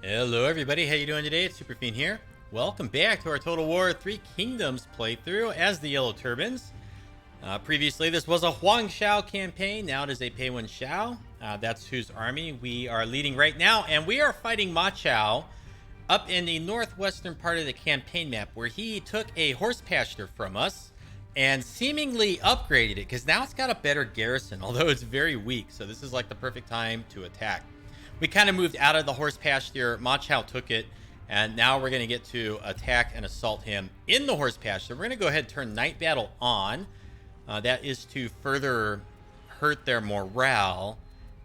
Hello everybody, how you doing today? It's superfiend here. Welcome back to our Total War 3 Kingdoms playthrough as the Yellow Turbans. Previously this was a Huang Shao campaign, now it is a Pei Yuanshao. That's whose army we are leading right now, and we are fighting Ma Chao up in the northwestern part of the campaign map, where he took a horse pasture from us and seemingly upgraded it, because now it's got a better garrison, although it's very weak, so this is like the perfect time to attack. We kind of moved out of the horse pasture. Ma Chao took it, and now we're going to get to attack and assault him in the horse pasture. We're going to go ahead and turn Night Battle on. That is to further hurt their morale.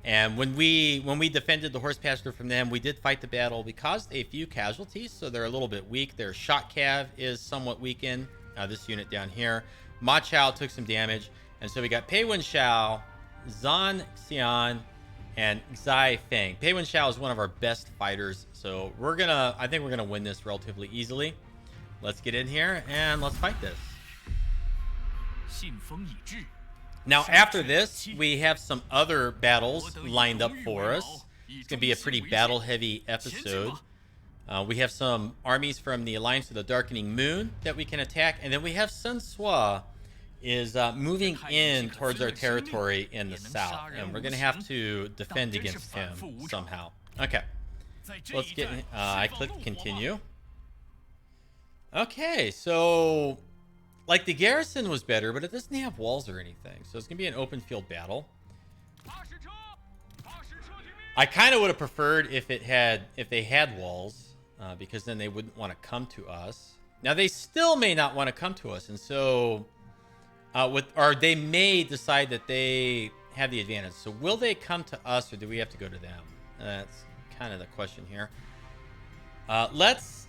And when we defended the horse pasture from them, we did fight the battle. We caused a few casualties, so they're a little bit weak. Their shot cav is somewhat weakened. This unit down here. Ma Chao took some damage. And so we got Pei Yuanshao, Zhan Xian, and Zai Feng. Pei Yuanshao is one of our best fighters, so I think we're gonna win this relatively easily. Let's get in here and let's fight this. Now after this, we have some other battles lined up for us. It's gonna be a pretty battle heavy episode. We have some armies from the Alliance of the Darkening Moon that we can attack, and then we have Sun Sua is moving in towards our territory in the south, and we're gonna have to defend against him somehow. Okay, let's get I clicked continue. Okay, so like the garrison was better, but it doesn't have walls or anything, so it's gonna be an open field battle. I kind of would have preferred if they had walls, because then they wouldn't want to come to us. Now they still may not want to come to us, and so or they may decide that they have the advantage. So will they come to us, or do we have to go to them? That's kind of the question here. Let's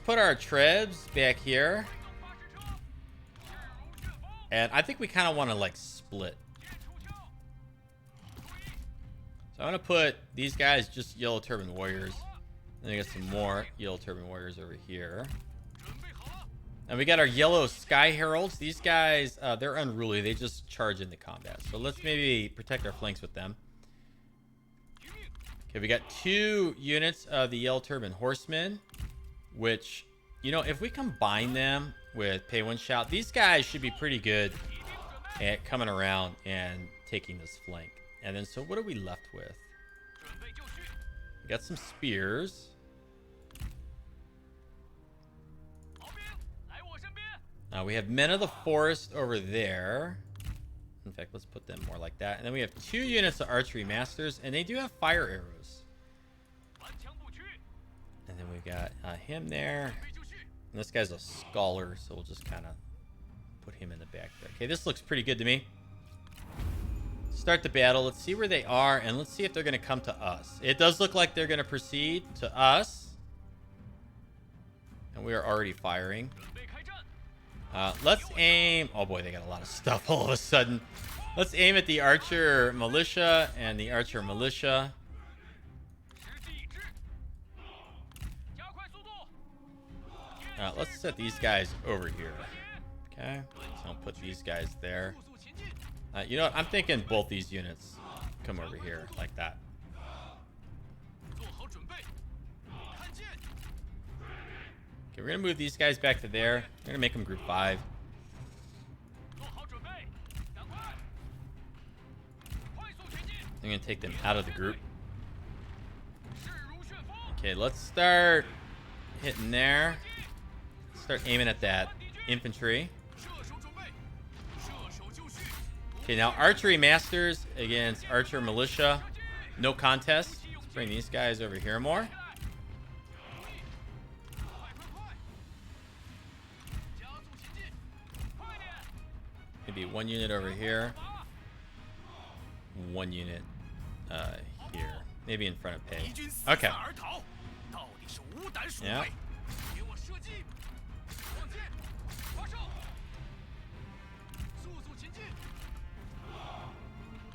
put our trebs back here, and I think we kind of want to like split. So I'm gonna put these guys just Yellow Turban Warriors, and then I got some more Yellow Turban Warriors over here. And we got our Yellow Sky Heralds. These guys, they're unruly. They just charge into combat. So let's maybe protect our flanks with them. Okay, we got 2 units of the Yellow Turban Horsemen, which, you know, if we combine them with Pei Yuanshao, these guys should be pretty good at coming around and taking this flank. And then, so what are we left with? We got some spears. We have Men of the Forest over there. In fact, let's put them more like that. And then we have 2 units of Archery Masters, and they do have fire arrows. And then we got him there. And this guy's a scholar, so we'll just kind of put him in the back there. Okay, this looks pretty good to me. Start the battle. Let's see where they are, and let's see if they're going to come to us. It does look like they're going to proceed to us. And we are already firing. Let's aim. Oh boy, they got a lot of stuff all of a sudden. Let's aim at the Archer Militia and the Archer Militia. Let's set these guys over here. Okay, so I'll put these guys there. You know what? I'm thinking both these units come over here like that. Okay, we're gonna move these guys back to there. We're gonna make them group 5. I'm gonna take them out of the group. Okay, let's start hitting there. Start aiming at that infantry. Okay, now Archery Masters against Archer Militia. No contest. Let's bring these guys over here more. Maybe 1 unit over here. 1 unit here. Maybe in front of Pei. Okay. Yeah.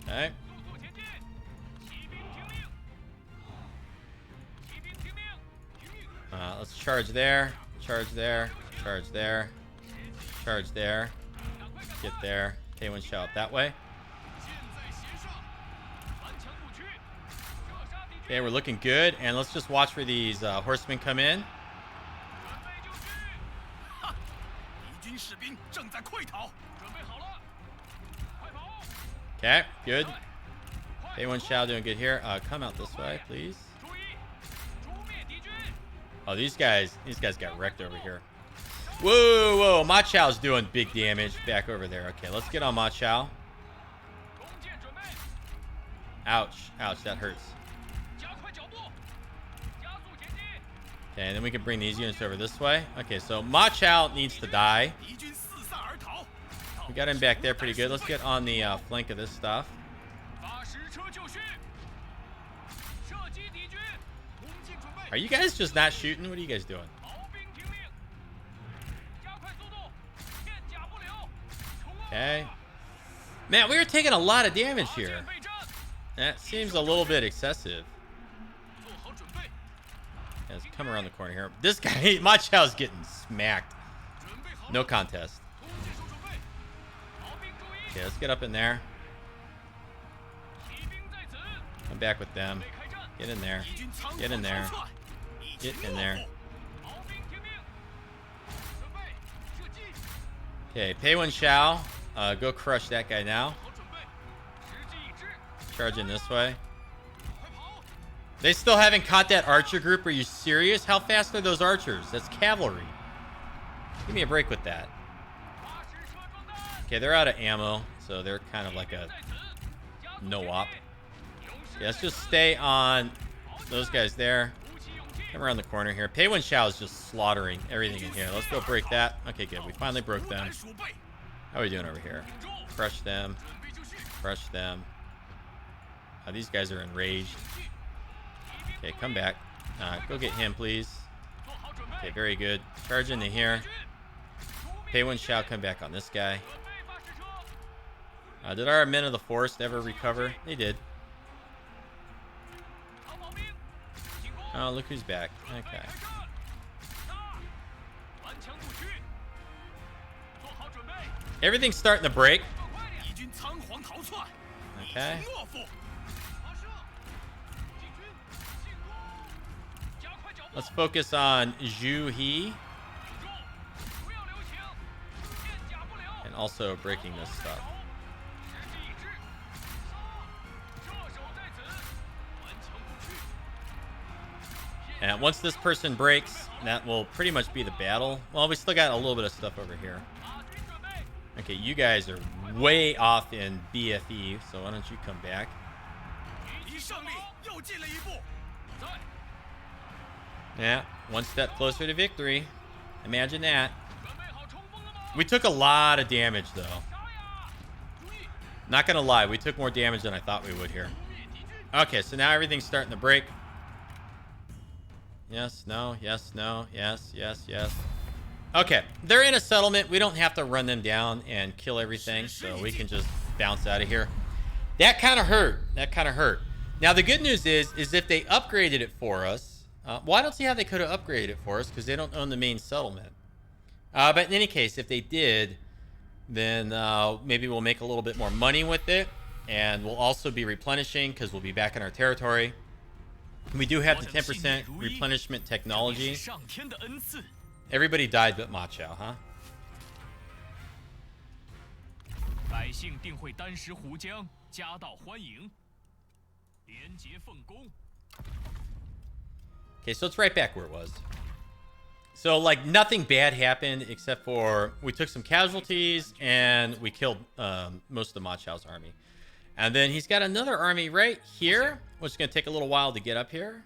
Okay. Let's charge there. Charge there. Charge there. Charge there. Get there. Pei Yuanshao that way. Okay, we're looking good. And let's just watch for these horsemen come in. Okay, good. Pei Yuanshao doing good here. Come out this way, please. Oh, these guys got wrecked over here. Whoa. Ma Chao's doing big damage back over there. Okay, let's get on Ma Chao. Ouch, that hurts. Okay, and then we can bring these units over this way. Okay, so Ma Chao needs to die. We got him back there pretty good. Let's get on the flank of this stuff. Are you guys just not shooting? What are you guys doing? Okay. Man, we were taking a lot of damage here. That seems a little bit excessive. Let's come around the corner here. This guy, Ma Chao's getting smacked. No contest. Okay, let's get up in there. Come back with them. Get in there. Get in there. Get in there. Okay, Pei Yuanshao. Go crush that guy now. Charge in this way. They still haven't caught that archer group. Are you serious? How fast are those archers? That's cavalry. Give me a break with that. Okay, they're out of ammo, so they're kind of like a no-op. Yeah, let's just stay on those guys there. Come around the corner here. Pei Yuanshao is just slaughtering everything in here. Let's go break that. Okay, good. We finally broke them. How are we doing over here? Crush them. Crush them. These guys are enraged. Okay, come back. Go get him, please. Okay, very good. Charge into here. Pei Yuanshao come back on this guy. Did our men of the forest ever recover? They did. Oh, look who's back. Okay. Everything's starting to break. Okay. Let's focus on Zhu He. And also breaking this stuff. And once this person breaks, that will pretty much be the battle. Well, we still got a little bit of stuff over here. Okay, you guys are way off in BFE, so why don't you come back? Yeah, one step closer to victory. Imagine that. We took a lot of damage, though. Not gonna lie, we took more damage than I thought we would here. Okay, so now everything's starting to break. Yes, no, yes, no, yes, yes, yes. Okay, they're in a settlement. We don't have to run them down and kill everything, so we can just bounce out of here. That kind of hurt. That kind of hurt. Now, the good news is if they upgraded it for us, well, I don't see how they could have upgraded it for us because they don't own the main settlement. But in any case, if they did, then maybe we'll make a little bit more money with it, and we'll also be replenishing because we'll be back in our territory. We do have the 10% replenishment technology. Everybody died but Ma Chao, huh? Okay, so it's right back where it was. So, like, nothing bad happened except for we took some casualties and we killed most of Ma Chao's army. And then he's got another army right here, which is going to take a little while to get up here.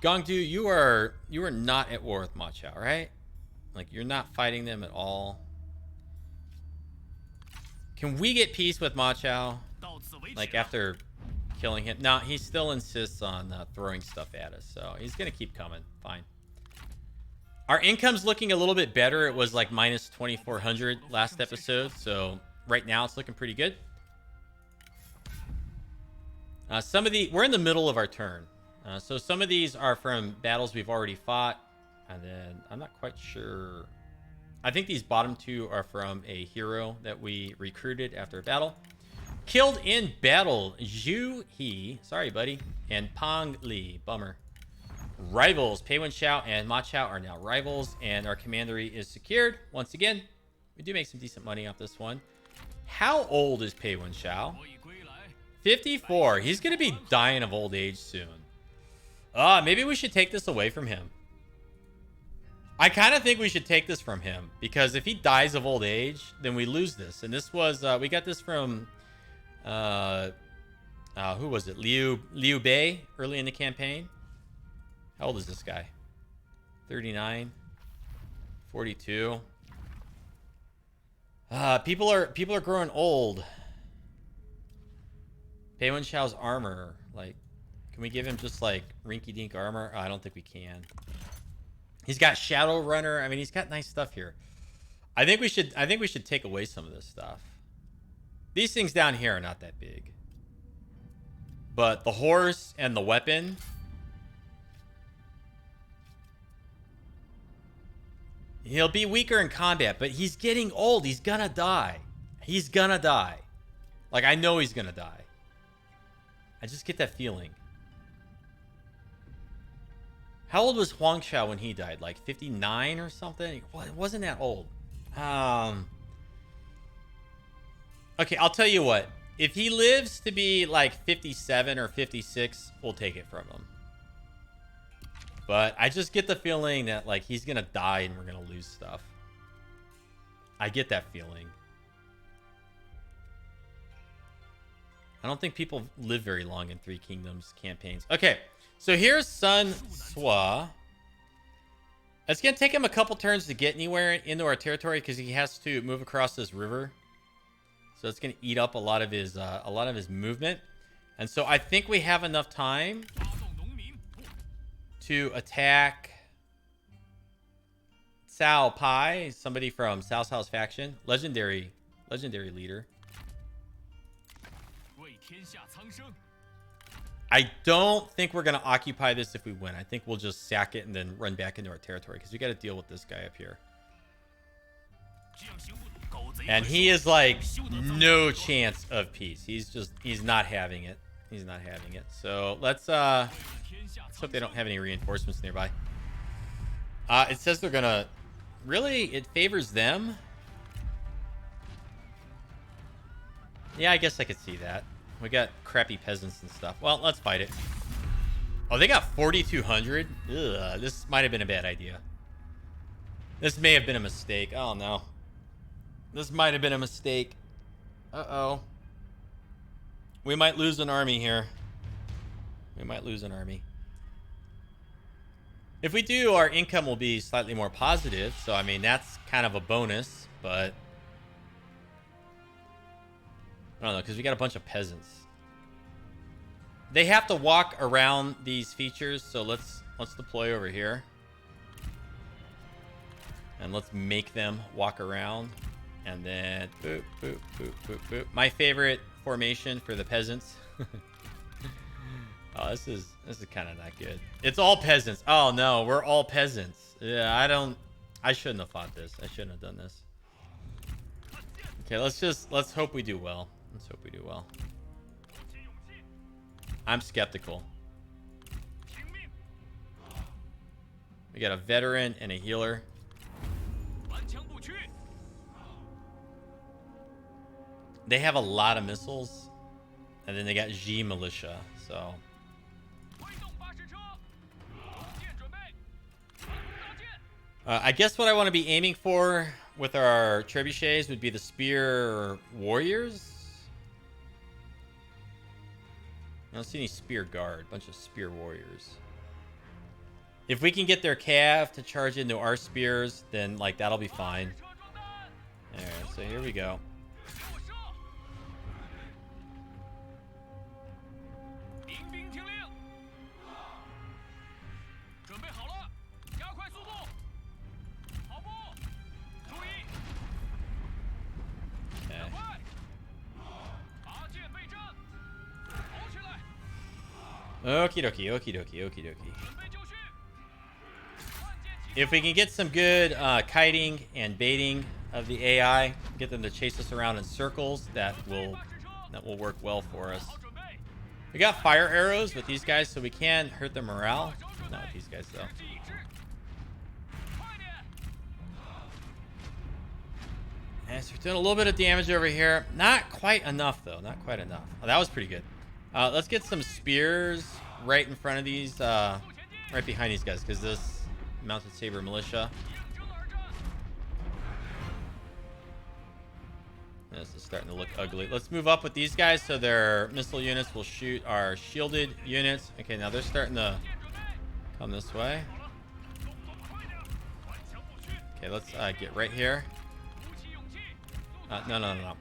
Gongdu, you are not at war with Ma Chao, right? Like, you're not fighting them at all. Can we get peace with Ma Chao? Like, after killing him? No, he still insists on throwing stuff at us, so he's going to keep coming. Fine. Our income's looking a little bit better. It was like minus 2,400 last episode, so right now it's looking pretty good. We're in the middle of our turn. So some of these are from battles we've already fought. And then I'm not quite sure. I think these bottom two are from a hero that we recruited after a battle. Killed in battle, Zhu He, sorry buddy, and Pang Li, bummer. Rivals, Pei Yuanshao and Ma Chao are now rivals, and our commandery is secured. Once again, we do make some decent money off this one. How old is Pei Yuanshao? 54. He's going to be dying of old age soon. Maybe we should take this away from him. I kind of think we should take this from him, because if he dies of old age, then we lose this. And this was, we got this from, who was it? Liu Bei, early in the campaign. How old is this guy? 39, 42. People are growing old. Pei Yuanshao's armor, like, can we give him just like rinky-dink armor? Oh, I don't think we can. He's got Shadow Runner. I mean, he's got nice stuff here. I think we should take away some of this stuff. These things down here are not that big. But the horse and the weapon. He'll be weaker in combat, but he's getting old. He's gonna die. He's gonna die. Like, I know he's gonna die. I just get that feeling. How old was Huang Shao when he died? Like 59 or something? Well, it wasn't that old. Okay, I'll tell you what. If he lives to be like 57 or 56, we'll take it from him. But I just get the feeling that like he's gonna die and we're gonna lose stuff. I get that feeling. I don't think people live very long in Three Kingdoms campaigns. Okay, so here's Sun Sua. It's gonna take him a couple turns to get anywhere into our territory because he has to move across this river. So it's gonna eat up a lot of his movement. And so I think we have enough time to attack Cao Pai, somebody from Cao Cao's faction, legendary leader. I don't think we're gonna occupy this if we win. I think we'll just sack it and then run back into our territory because we got to deal with this guy up here. And he is like no chance of peace. He's not having it. He's not having it. So let's hope they don't have any reinforcements nearby. It says they're gonna really, it favors them. Yeah, I guess I could see that. We got crappy peasants and stuff. Well, let's fight it. Oh, they got 4,200. Ugh, this might have been a bad idea. This may have been a mistake. Oh no, this might have been a mistake. Uh-oh. We might lose an army here. We might lose an army. If we do, our income will be slightly more positive. So, I mean, that's kind of a bonus, but I don't know, because we got a bunch of peasants. They have to walk around these features, so let's deploy over here. And let's make them walk around. And then boop, boop, boop, boop, boop. My favorite formation for the peasants. Oh, this is kind of not good. It's all peasants. Oh no, we're all peasants. Yeah, I shouldn't have fought this. I shouldn't have done this. Okay, let's hope we do well. Let's hope we do well. I'm skeptical. We got a veteran and a healer. They have a lot of missiles. And then they got G militia, so. I guess what I want to be aiming for with our trebuchets would be the spear warriors. I don't see any spear guard. Bunch of spear warriors. If we can get their cav to charge into our spears, then like that'll be fine. Alright, so here we go. Okie dokie, okie dokie, okie dokie. If we can get some good kiting and baiting of the AI, get them to chase us around in circles, that will That will work well for us. We got fire arrows with these guys, so we can hurt their morale. Not with these guys, though. And so we're doing a little bit of damage over here. Not quite enough, though. Not quite enough. Oh, that was pretty good. Let's get some spears right in front of these, right behind these guys, because this mounted saber militia. This is starting to look ugly. Let's move up with these guys so their missile units will shoot our shielded units. Okay, now they're starting to come this way. Okay, let's get right here. No.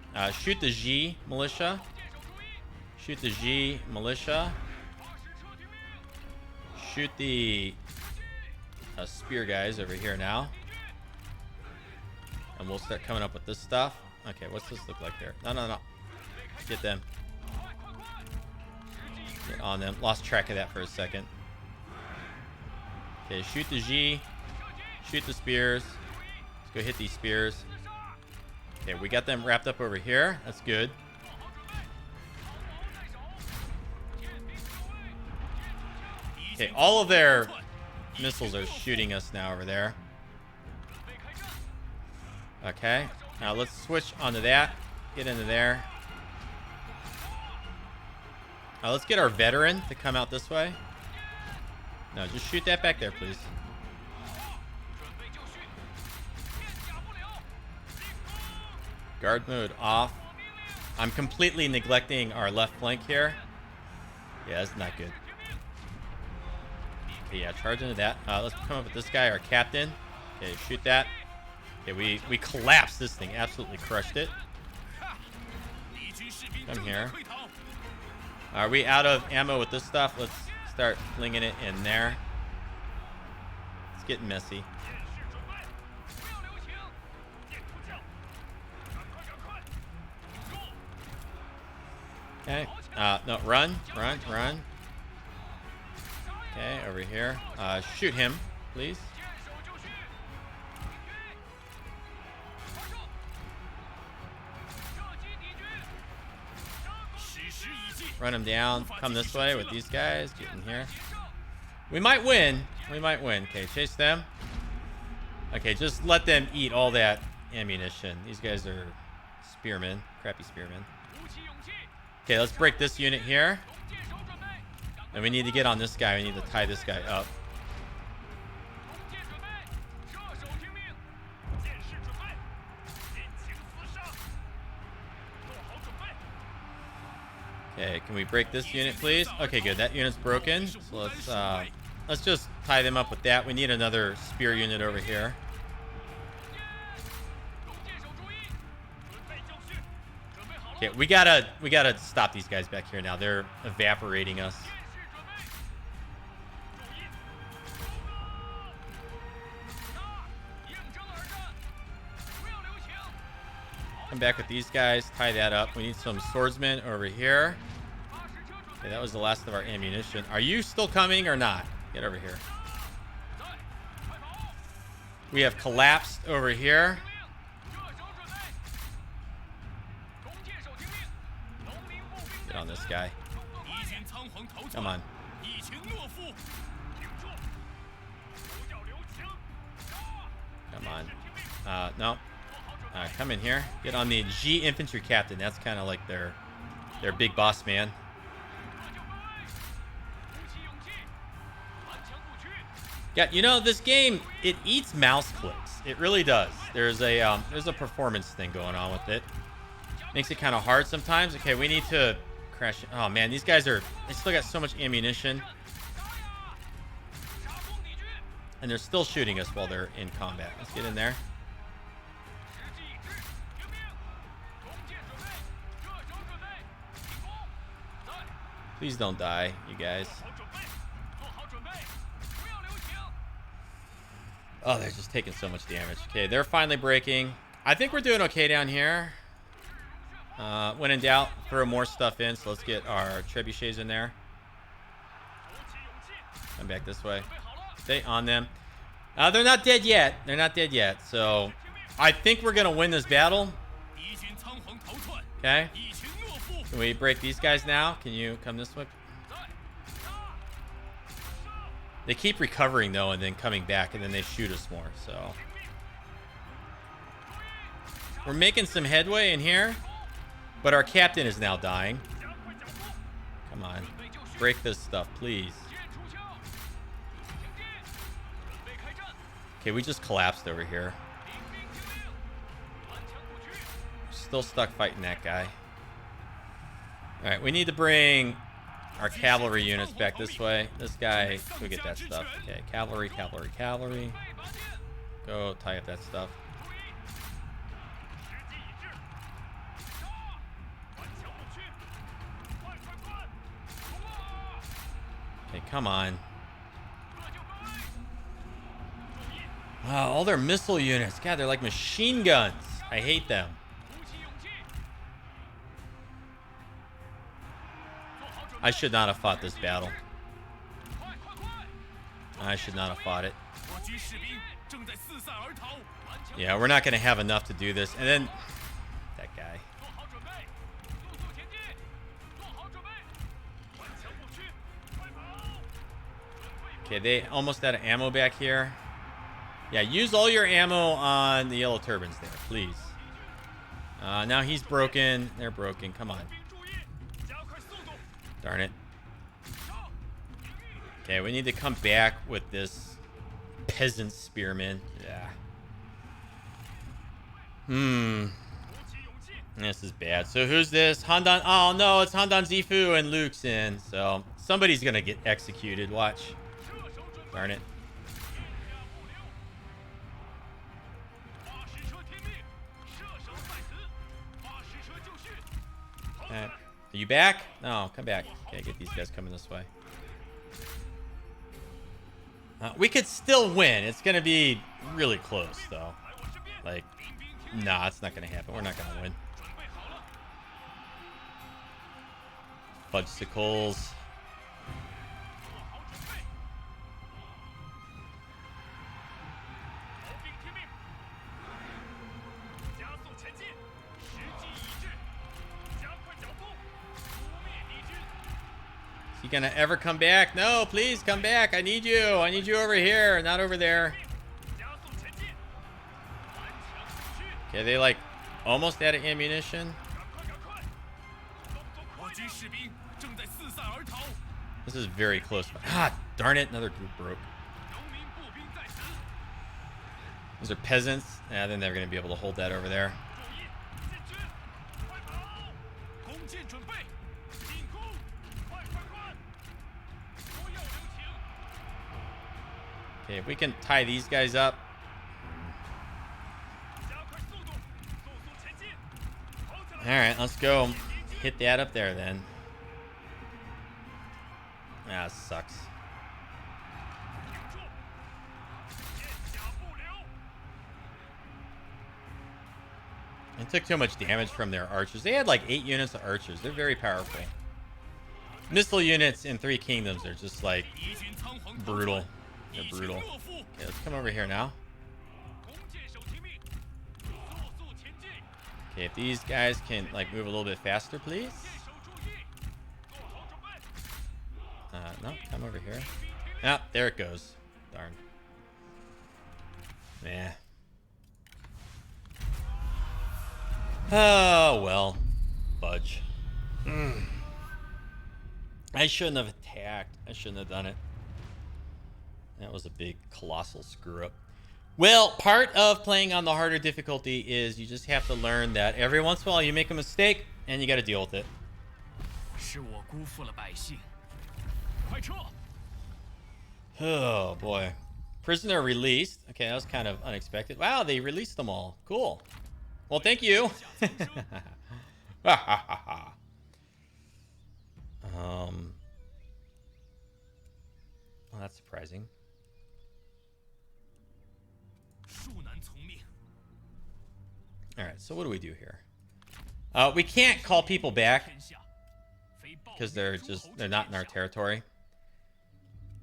Shoot the G militia. Shoot the G militia. Shoot the spear guys over here now. And we'll start coming up with this stuff. Okay, what's this look like there? No. Get them. Get on them. Lost track of that for a second. Okay, shoot the G. Shoot the spears. Let's go hit these spears. Okay, we got them wrapped up over here. That's good. Okay, all of their missiles are shooting us now over there. Okay, now let's switch onto that. Get into there. Let's get our veteran to come out this way. No, just shoot that back there, please. Guard mode off. I'm completely neglecting our left flank here. Yeah, that's not good. Okay, yeah, charge into that. Let's come up with this guy, our captain. Okay, shoot that. Okay, we collapsed this thing. Absolutely crushed it. Come here. Are we out of ammo with this stuff? Let's start flinging it in there. It's getting messy. Okay. No, run. Okay, over here. Shoot him, please. Run him down. Come this way with these guys. Get in here. We might win. Okay, chase them. Okay, just let them eat all that ammunition. These guys are spearmen. Crappy spearmen. Okay, let's break this unit here. And we need to get on this guy. We need to tie this guy up. Okay, can we break this unit, please? Okay, good. That unit's broken. So let's just tie them up with that. We need another spear unit over here. Okay, we gotta stop these guys back here now. They're evaporating us. Come back with these guys. Tie that up. We need some swordsmen over here. Okay, that was the last of our ammunition. Are you still coming or not? Get over here. We have collapsed over here. Get on this guy. Come on. Come on. No. Come in here. Get on the G infantry captain. That's kind of like their big boss man. Yeah, you know, this game, it eats mouse clicks. It really does. There's a performance thing going on with it. Makes it kind of hard sometimes. Okay, we need to crash. Oh man, these guys they still got so much ammunition. And they're still shooting us while they're in combat. Let's get in there. Please don't die, you guys. Oh, they're just taking so much damage. Okay, they're finally breaking. I think we're doing okay down here. When in doubt, throw more stuff in. So let's get our trebuchets in there. Come back this way. Stay on them. They're not dead yet. So I think we're going to win this battle. Okay. Can we break these guys now? Can you come this way? They keep recovering, though, and then coming back, and then they shoot us more, so... We're making some headway in here, but our captain is now dying. Come on. Break this stuff, please. Okay, we just collapsed over here. Still stuck fighting that guy. Alright, we need to bring our cavalry units back this way. This guy, go get that stuff. Okay, cavalry, cavalry, cavalry. Go tie up that stuff. Okay, come on. Wow, all their missile units. God, they're like machine guns. I hate them. I should not have fought this battle. I should not have fought it. Yeah, we're not going to have enough to do this. And then... that guy. Okay, they almost out of ammo back here. Yeah, use all your ammo on the yellow turbans there, please. Now he's broken. They're broken. Come on. Darn it. Okay, we need to come back with this peasant spearman. Yeah. This is bad. So who's this? Handan. Oh, no, it's Handan Zifu and Luke's in. So somebody's going to get executed. Watch. Darn it. Okay. Are you back? No, come back. Okay, get these guys coming this way. We could still win. It's going to be really close, though. Like, nah, it's not going to happen. We're not going to win. Fudgesicles. Is he gonna ever come back? No, please come back. I need you. I need you over here, not over there. Okay, they like almost out of ammunition. This is very close. Ah, darn it, another group broke. Those are peasants. Yeah, then they're gonna be able to hold that over there. Okay, if we can tie these guys up. Alright, let's go. Hit that up there then. Ah, sucks. It took too much damage from their archers. They had like 8 units of archers. They're very powerful. Missile units in 3 kingdoms are just like brutal. They're brutal. Okay, let's come over here now. Okay, if these guys can like move a little bit faster, please. No, come over here. Ah, there it goes. Darn. Nah. Oh, well. Fudge. I shouldn't have attacked. I shouldn't have done it. That was a big, colossal screw up. Well, part of playing on the harder difficulty is you just have to learn that every once in a while you make a mistake and you got to deal with it. Oh, boy. Prisoner released. Okay, that was kind of unexpected. Wow, they released them all. Cool. Well, thank you. Well, that's surprising. All right, so what do we do here? We can't call people back because they're not in our territory.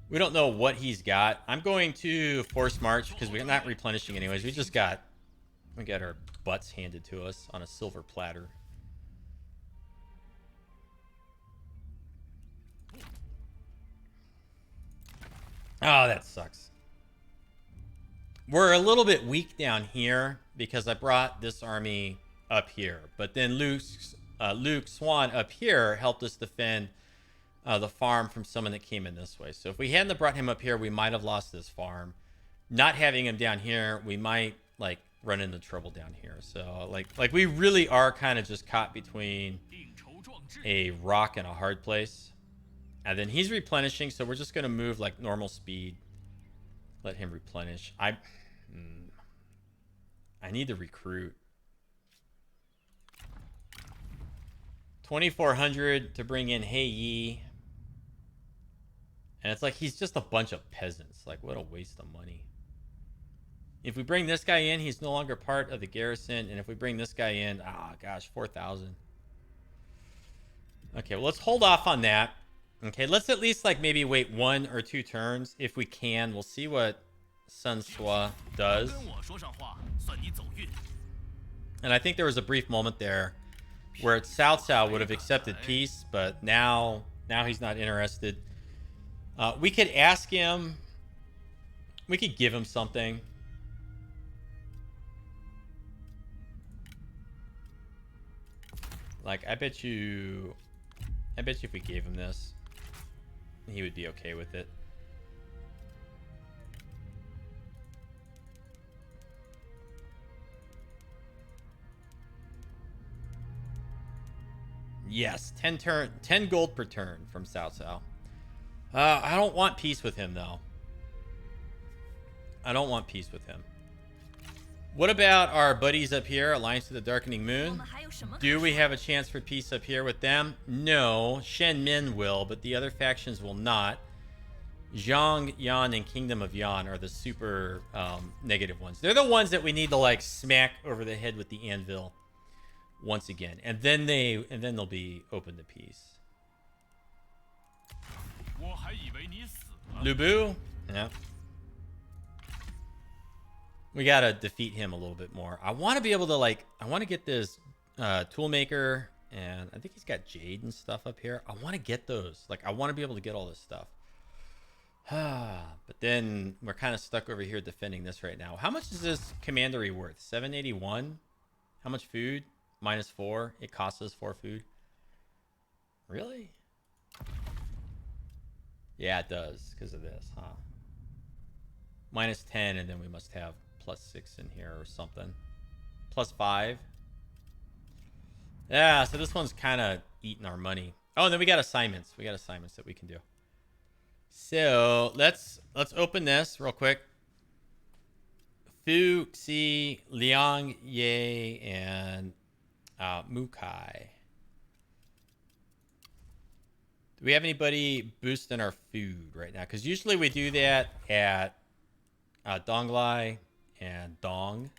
We don't know what he's got. I'm going to force march because we're not replenishing anyways. We got our butts handed to us on a silver platter. Oh, that sucks. We're a little bit weak down here because I brought this army up here. But then Luke Swan up here helped us defend the farm from someone that came in this way. So if we hadn't brought him up here, we might have lost this farm. Not having him down here, we might like run into trouble down here. So like we really are kind of just caught between a rock and a hard place. And then he's replenishing, so we're just gonna move like normal speed. Let him replenish. I need to recruit. 2,400 to bring in Hei Yi. And it's like he's just a bunch of peasants. Like, what a waste of money. If we bring this guy in, he's no longer part of the garrison. And if we bring this guy in, gosh, 4,000. Okay, well, let's hold off on that. Okay, let's at least like maybe wait 1 or 2 turns if we can. We'll see what Sun Sua does. And I think there was a brief moment there where Cao Cao would have accepted peace, but now he's not interested. We could ask him. We could give him something. Like, I bet you if we gave him this, he would be okay with it. Yes, 10 gold per turn from Cao Cao. I don't want peace with him, though. I don't want peace with him. What about our buddies up here, Alliance of the Darkening Moon? Do we have a chance for peace up here with them? No. Shen Min will, but the other factions will not. Zhang, Yan, and Kingdom of Yan are the super negative ones. They're the ones that we need to like smack over the head with the anvil once again, and then they'll be open to peace. Lubu? Yeah. We gotta defeat him a little bit more. I want to be able to like, I want to get this toolmaker, and I think he's got jade and stuff up here. I want to get those. Like, I want to be able to get all this stuff. But then we're kind of stuck over here defending this right now. How much is this commandery worth? 781? How much food? -4. It costs us 4 food. Really? Yeah, it does because of this, huh? -10, and then we must have +6 in here or something. +5. Yeah, so this one's kind of eating our money. Oh, and then we got assignments. We got assignments that we can do. So let's open this real quick. Fu, Xi, Liang, Ye, and Mukai. Do we have anybody boosting our food right now? Because usually we do that at Donglai and Dong.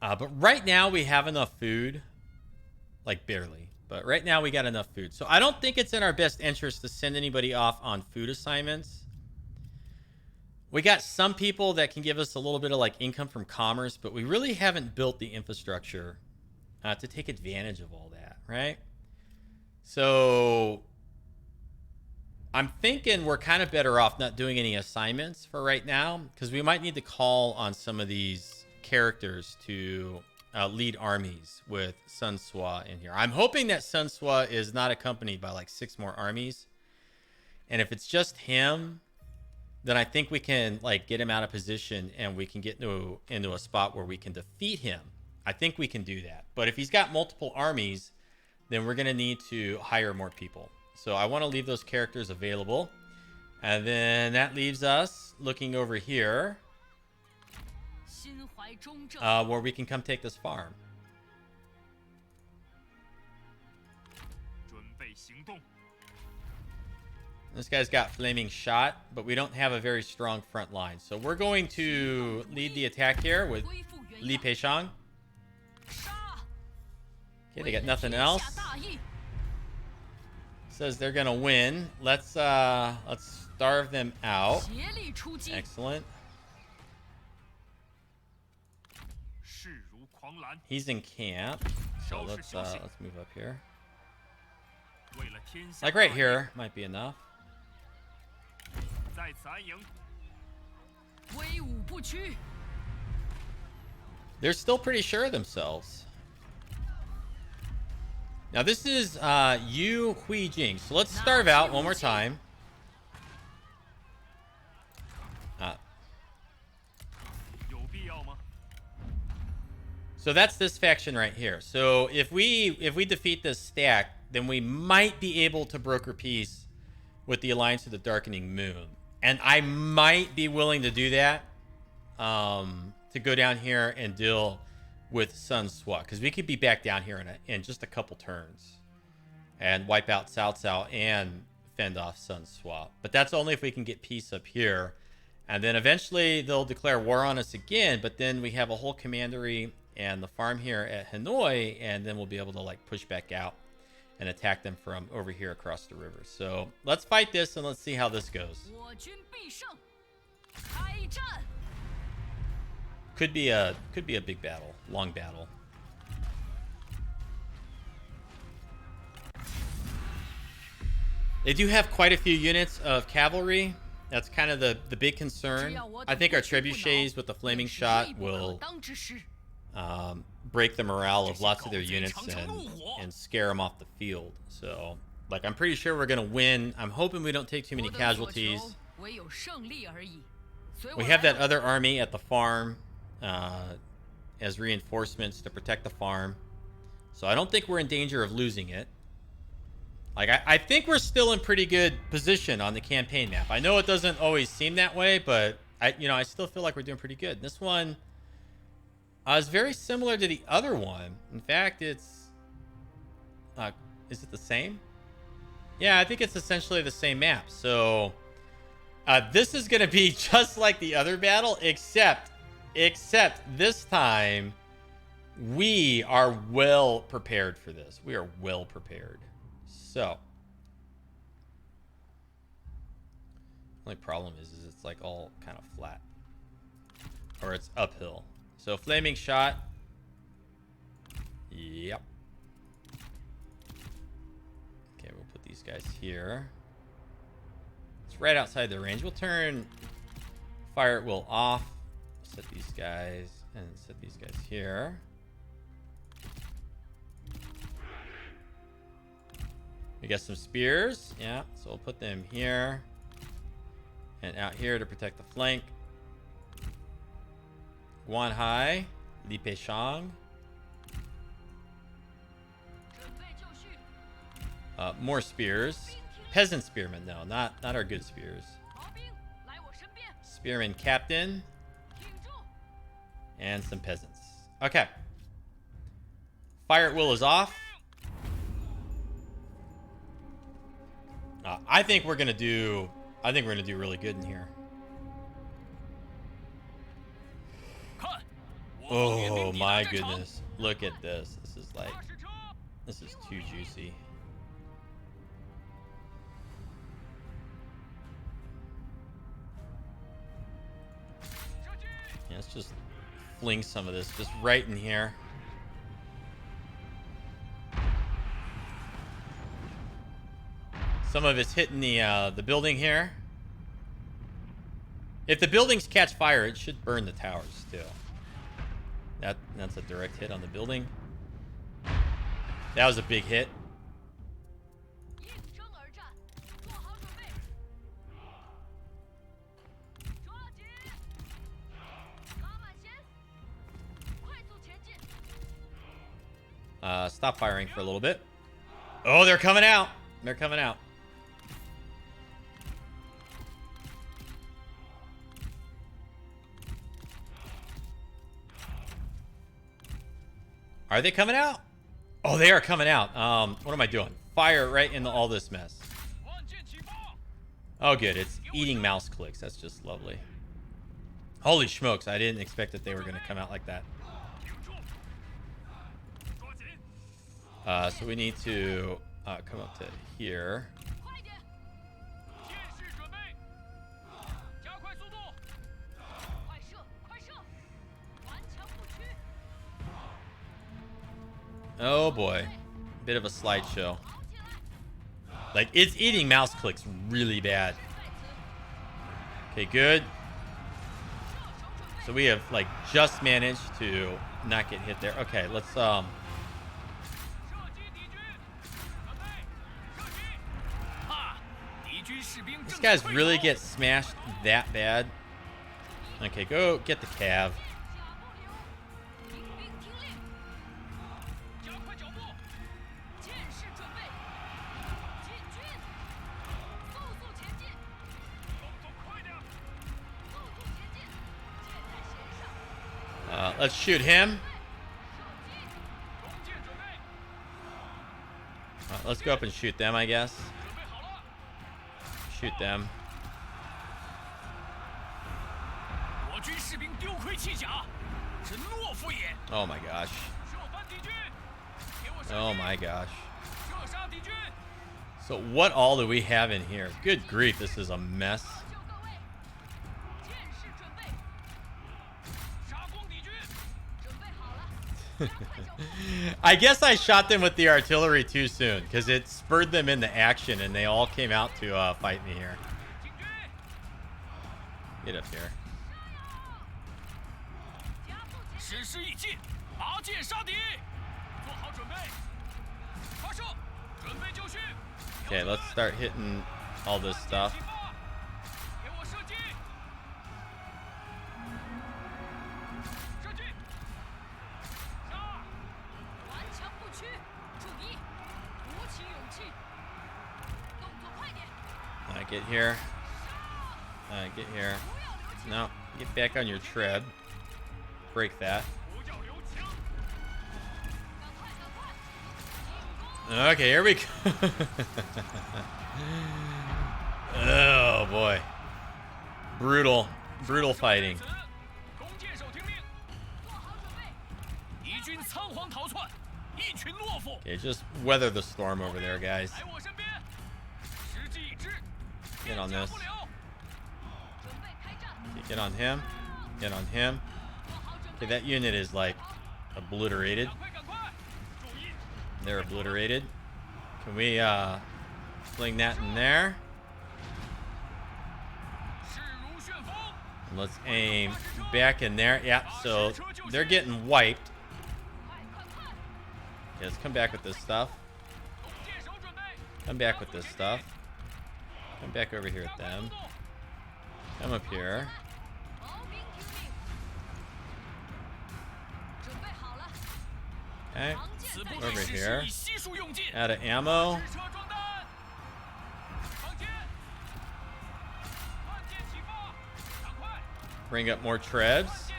But right now we have enough food. Like, barely. But right now we got enough food. So I don't think it's in our best interest to send anybody off on food assignments. We got some people that can give us a little bit of like income from commerce, but we really haven't built the infrastructure to take advantage of all that, right? So I'm thinking we're kind of better off not doing any assignments for right now, because we might need to call on some of these characters to lead armies with Sun Sua in here. I'm hoping that Sun Sua is not accompanied by like 6 more armies. And if it's just him, then I think we can like get him out of position and we can get into a spot where we can defeat him. I think we can do that. But if he's got multiple armies, then we're going to need to hire more people. So I want to leave those characters available. And then that leaves us looking over here, where we can come take this farm. This guy's got flaming shot, but we don't have a very strong front line. So we're going to lead the attack here with Li Peishang. Okay, they got nothing else. Says they're gonna win. Let's starve them out. Excellent. He's in camp, so let's move up here. Like right here might be enough. They're still pretty sure of themselves. Now this is Yu Hui Jing. So let's starve out one more time. So that's this faction right here. So if we defeat this stack, then we might be able to broker peace with the Alliance of the Darkening Moon. And I might be willing to do that to go down here and deal with Sun Swa, because we could be back down here in just a couple turns and wipe out Cao Cao and fend off Sun Swa. But that's only if we can get peace up here. And then eventually they'll declare war on us again, but then we have a whole commandery and the farm here at Hanoi, and then we'll be able to like push back out and attack them from over here across the river. So let's fight this and let's see how this goes. Could be a big battle, long battle. They do have quite a few units of cavalry. That's kind of the big concern. I think our trebuchets with the flaming shot will break the morale of lots of their units and scare them off the field. So, like, I'm pretty sure we're gonna win. I'm hoping we don't take too many casualties. We have that other army at the farm as reinforcements to protect the farm. So I don't think we're in danger of losing it. Like, I think we're still in pretty good position on the campaign map. I know it doesn't always seem that way, but I still feel like we're doing pretty good. This one is very similar to the other one. In fact, it's is it the same? Yeah, I think it's essentially the same map. So this is going to be just like the other battle, except this time we are well prepared for this. We are well prepared. So, only problem is it's like all kind of flat, or it's uphill. So flaming shot. Yep. Okay, we'll put these guys here. It's right outside the range. We'll turn fire at will off. Set these guys and set these guys here. We got some spears. Yeah, so we'll put them here and out here to protect the flank. Guanhai, Li Peishang. More spears. Peasant spearmen, though, not our good spears. Spearman captain. And some peasants. Okay. Fire at will is off. I think we're gonna do really good in here. Oh my goodness. Look at this. This is too juicy. Yeah, let's just fling some of this just right in here. Some of it's hitting the building here. If the buildings catch fire, it should burn the towers too. That's a direct hit on the building. That was a big hit. Stop firing for a little bit. Oh, they're coming out. They're coming out. Are they coming out? Oh, they are coming out. What am I doing? Fire right into all this mess. Oh, good. It's eating mouse clicks. That's just lovely. Holy smokes. I didn't expect that they were going to come out like that. So we need to come up to here. Oh boy. Bit of a slideshow. Like, it's eating mouse clicks really bad. Okay, good. So we have, like, just managed to not get hit there. Okay, let's, these guys really get smashed that bad. Okay, go get the cav. Let's shoot him. Let's go up and shoot them, I guess. Shoot them. Oh my gosh. Oh my gosh. So what all do we have in here? Good grief, this is a mess. I guess I shot them with the artillery too soon because it spurred them into action and they all came out to fight me here. Get up here. Okay, let's start hitting all this stuff. Get here. Get here. No, get back on your tread. Break that. Okay, here we go. Oh boy. Brutal fighting. Okay, just weather the storm over there, guys. Get on this. Okay, get on him. Get on him. Okay, that unit is like obliterated. They're obliterated. Can we fling that in there? And let's aim back in there. Yeah, so they're getting wiped. Okay, let's come back with this stuff. Come back with this stuff. Come back over here with them. Come up here. Okay. Over here. Out of ammo. Bring up more trebs.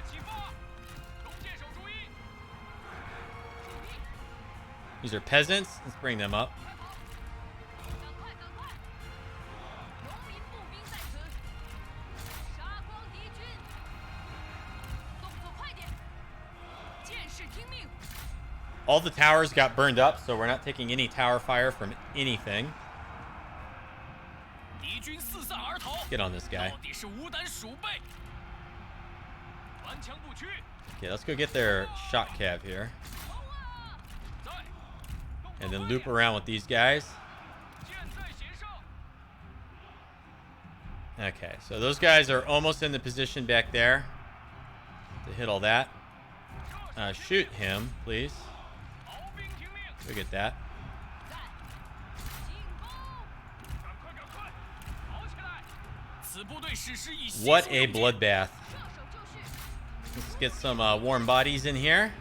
These are peasants. Let's bring them up. All the towers got burned up, so we're not taking any tower fire from anything. Get on this guy. Okay, let's go get their shot cav here. And then loop around with these guys. Okay, so those guys are almost in the position back there to hit all that. Shoot him, please. Look at that. What a bloodbath. Let's get some warm bodies in here.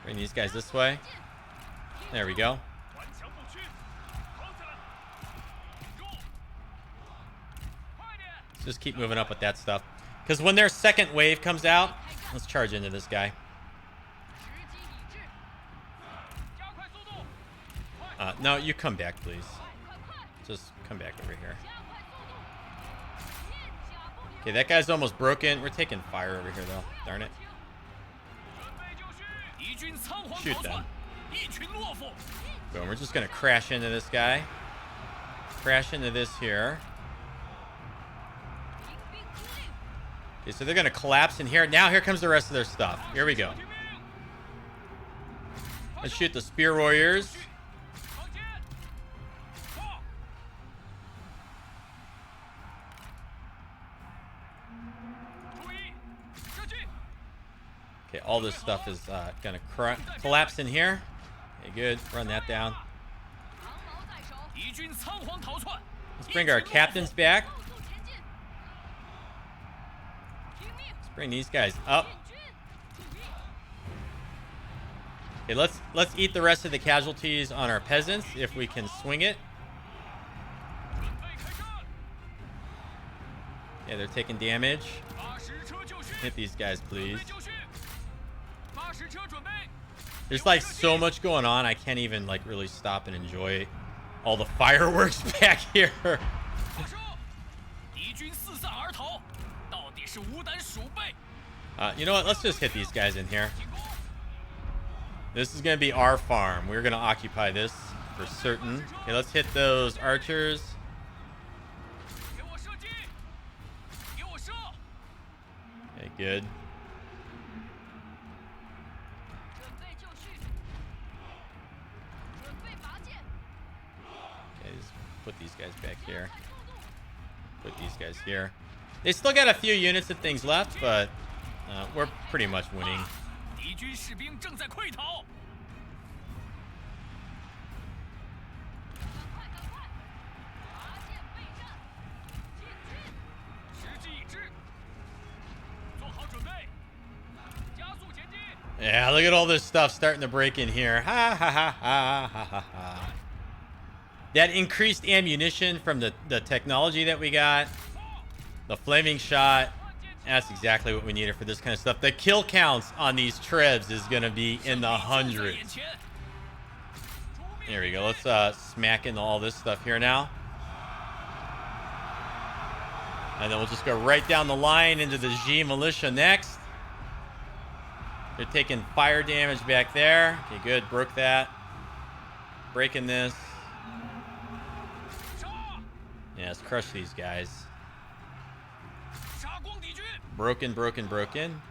Bring these guys this way. There we go. Let's just keep moving up with that stuff. Because when their second wave comes out, let's charge into this guy. No, you come back, please. Just come back over here. Okay, that guy's almost broken. We're taking fire over here, though. Darn it. Shoot them. Boom, we're just going to crash into this guy. Crash into this here. Okay, so they're going to collapse in here. Now here comes the rest of their stuff. Here we go. Let's shoot the spear warriors. Okay, all this stuff is gonna collapse in here. Okay, good. Run that down. Let's bring our captains back. Let's bring these guys up. Okay, let's eat the rest of the casualties on our peasants if we can swing it. Yeah, they're taking damage. Hit these guys, please. There's like so much going on, I can't even like really stop and enjoy all the fireworks back here. You know what? Let's just hit these guys in here. This is going to be our farm. We're going to occupy this for certain. Okay, let's hit those archers. Okay, good. Okay, just put these guys back here. Put these guys here. They still got a few units and things left, but we're pretty much winning. Yeah, look at all this stuff starting to break in here. Ha ha ha ha ha ha ha. That increased ammunition from the technology that we got. The flaming shot. That's exactly what we needed for this kind of stuff. The kill counts on these trebs is going to be in the hundreds. There we go. Let's smack into all this stuff here now. And then we'll just go right down the line into the G militia next. They're taking fire damage back there. Okay, good. Broke that. Breaking this. Yeah, let's crush these guys. Broken, broken, broken.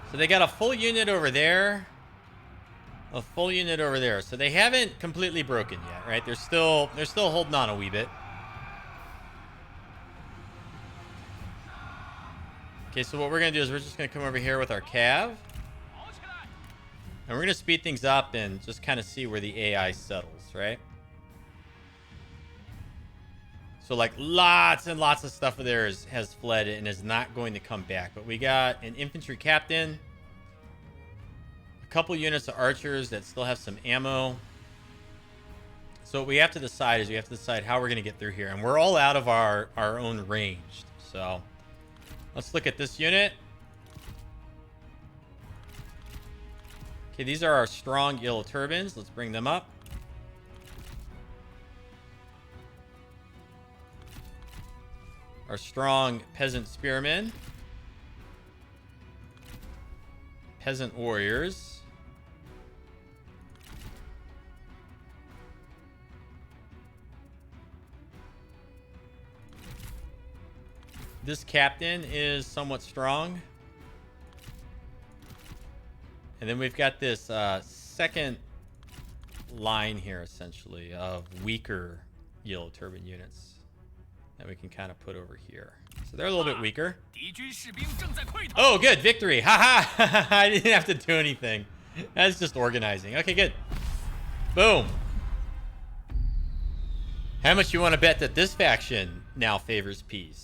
So they got a full unit over there. A full unit over there. So they haven't completely broken yet, right? They're still holding on a wee bit. Okay, so what we're going to do is we're just going to come over here with our cav. And we're going to speed things up and just kind of see where the AI settles, right? So like lots and lots of stuff there has fled and is not going to come back. But we got an infantry captain. A couple units of archers that still have some ammo. So what we have to decide is we have to decide how we're going to get through here. And we're all out of our own ranged. So let's look at this unit. Okay, these are our strong yellow turbans. Let's bring them up. Our strong peasant spearmen. Peasant warriors. This captain is somewhat strong. And then we've got this second line here, essentially, of weaker yellow turban units that we can kind of put over here. So they're a little bit weaker. Oh, good. Victory. Ha! I didn't have to do anything. That's just organizing. Okay, good. Boom. How much you want to bet that this faction now favors peace?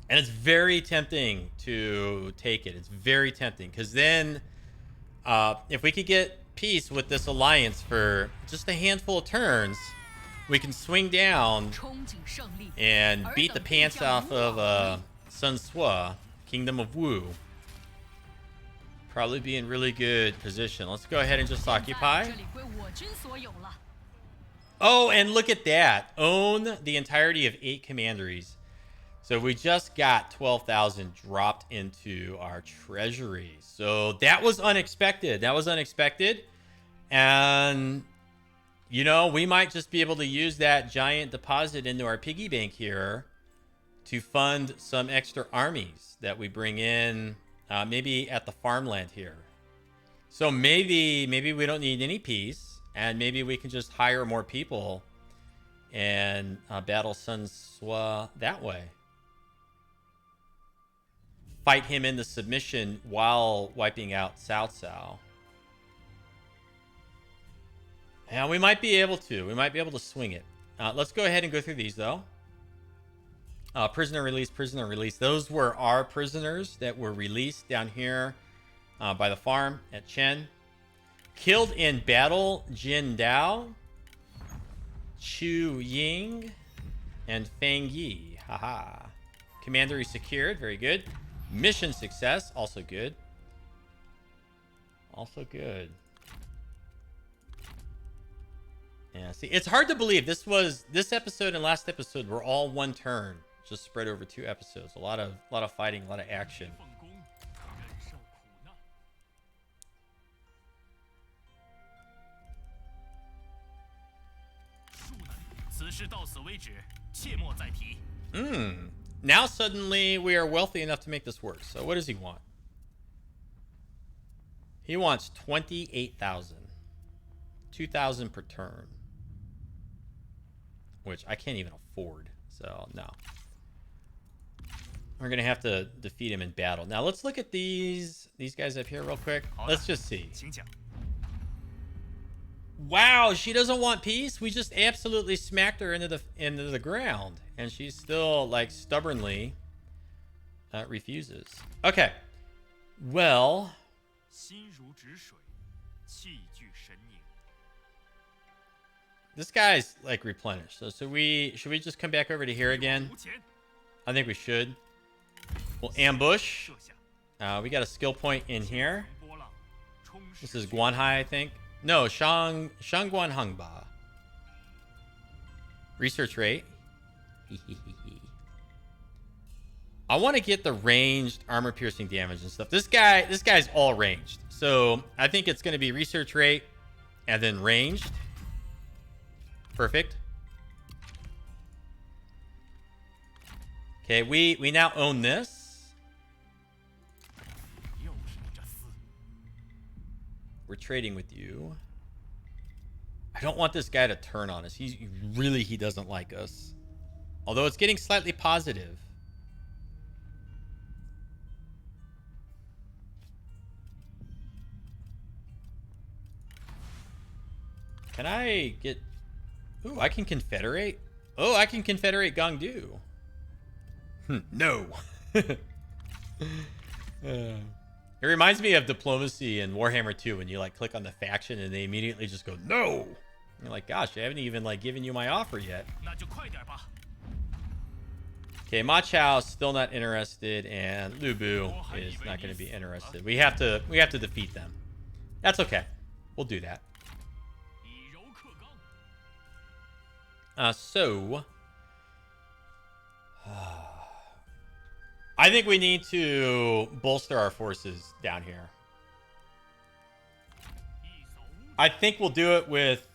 And it's very tempting to take it. It's very tempting. Because then, if we could get peace with this alliance for just a handful of turns, we can swing down and beat the pants off of Sun Sua, Kingdom of Wu. Probably be in really good position. Let's go ahead and just occupy. Oh, and look at that. Own the entirety of 8 commanderies. So we just got 12,000 dropped into our treasury. So that was unexpected. That was unexpected. And, you know, we might just be able to use that giant deposit into our piggy bank here to fund some extra armies that we bring in maybe at the farmland here. So maybe we don't need any peace, and maybe we can just hire more people and battle Sun Sua that way. Fight him into submission while wiping out Cao Cao. And we might be able to. We might be able to swing it. Let's go ahead and go through these, though. Prisoner release, prisoner release. Those were our prisoners that were released down here by the farm at Chen. Killed in battle, Jin Dao, Chu Ying, and Feng Yi. Haha. Commandery secured. Very good. Mission success. Also good. Also good. Yeah, see, it's hard to believe this episode and last episode were all one turn, just spread over 2 episodes. A lot of fighting, a lot of action. Now suddenly we are wealthy enough to make this work. So what does he want? He wants 28,000. 2,000 per turn. Which I can't even afford. So, no. We're going to have to defeat him in battle. Now, let's look at these guys up here real quick. Let's just see. Wow, she doesn't want peace? We just absolutely smacked her into the ground. And she still, like, stubbornly refuses. Okay. Well... This guy's like replenished. So should we just come back over to here again? I think we should. We'll ambush. We got a skill point in here. This is Guanhai, I think. No, Shangguan Hangba. Research rate. I want to get the ranged armor piercing damage and stuff. This guy's all ranged. So I think it's going to be research rate and then ranged. Perfect. Okay, we now own this. We're trading with you. I don't want this guy to turn on us. He doesn't like us. Although it's getting slightly positive. Can I get... Ooh, I can confederate? Oh, I can confederate Gongdu. No. It reminds me of diplomacy in Warhammer 2 when you like click on the faction and they immediately just go, no. And you're like, gosh, I haven't even like given you my offer yet. Okay, Ma Chao's still not interested, and Lu Bu is not going to be interested. We have to defeat them. That's okay. We'll do that. I think we need to bolster our forces down here. I think we'll do it with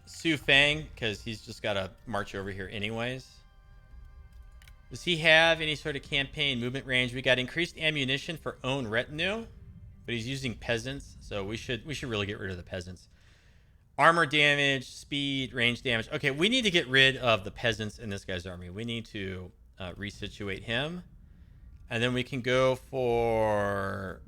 Su Feng, because he's just got to march over here anyways. Does he have any sort of campaign movement range? We got increased ammunition for own retinue, but he's using peasants, so we should really get rid of the peasants. Armor damage, speed, range damage. Okay, we need to get rid of the peasants in this guy's army. We need to resituate him. And then we can go for...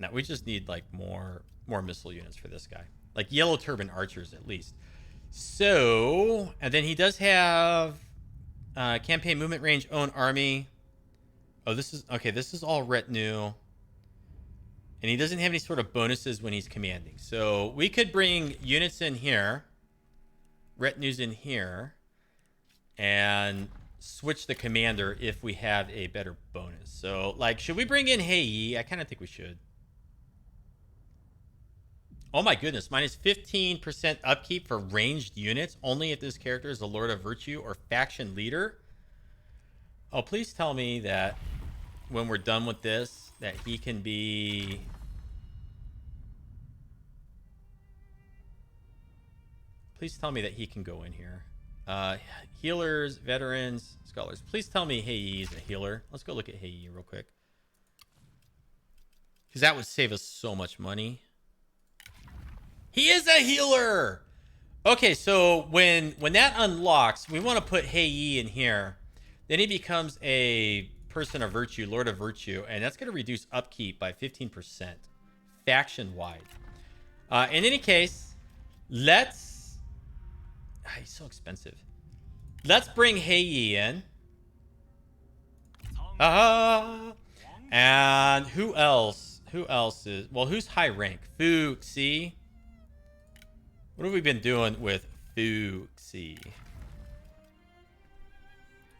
No, we just need like more missile units for this guy. Like yellow turban archers at least. So, and then he does have campaign movement range, own army. Oh, this is all retinue. And he doesn't have any sort of bonuses when he's commanding. So we could bring units in here, retinues in here, and switch the commander if we have a better bonus. So, like, should we bring in Hei? I kind of think we should. Oh my goodness, minus 15% upkeep for ranged units, only if this character is a Lord of Virtue or faction leader. Oh, please tell me that when we're done with this, that he can be... Please tell me that he can go in here. Uh, Healers, veterans, scholars. Please tell me Hei is a healer. Let's go look at Hei real quick. Because that would save us so much money. He is a healer! Okay, so when that unlocks, we want to put Hei in here. Then he becomes a person of virtue, Lord of Virtue. And that's going to reduce upkeep by 15%. Faction-wide. In any case, let's... he's so expensive. Let's bring Hei in. And who else? Who else is... well, who's high rank? Fuxi. What have we been doing with Fuxi?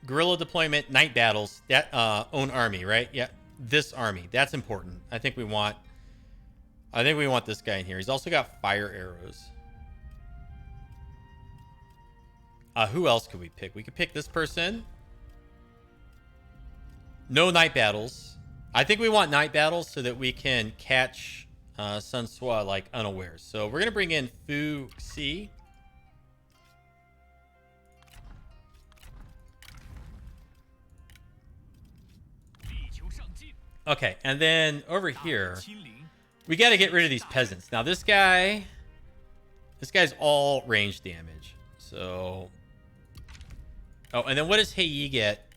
Guerrilla deployment, night battles, that own army, right? Yeah, this army. That's important. I think we want this guy in here. He's also got fire arrows. Who else could we pick? We could pick this person. No night battles. I think we want night battles so that we can catch Sun Sua like unawares. So we're gonna bring in Fuxi. Okay, and then over here, we got to get rid of these peasants. Now this guy's all range damage. So, oh, and then what does Hei get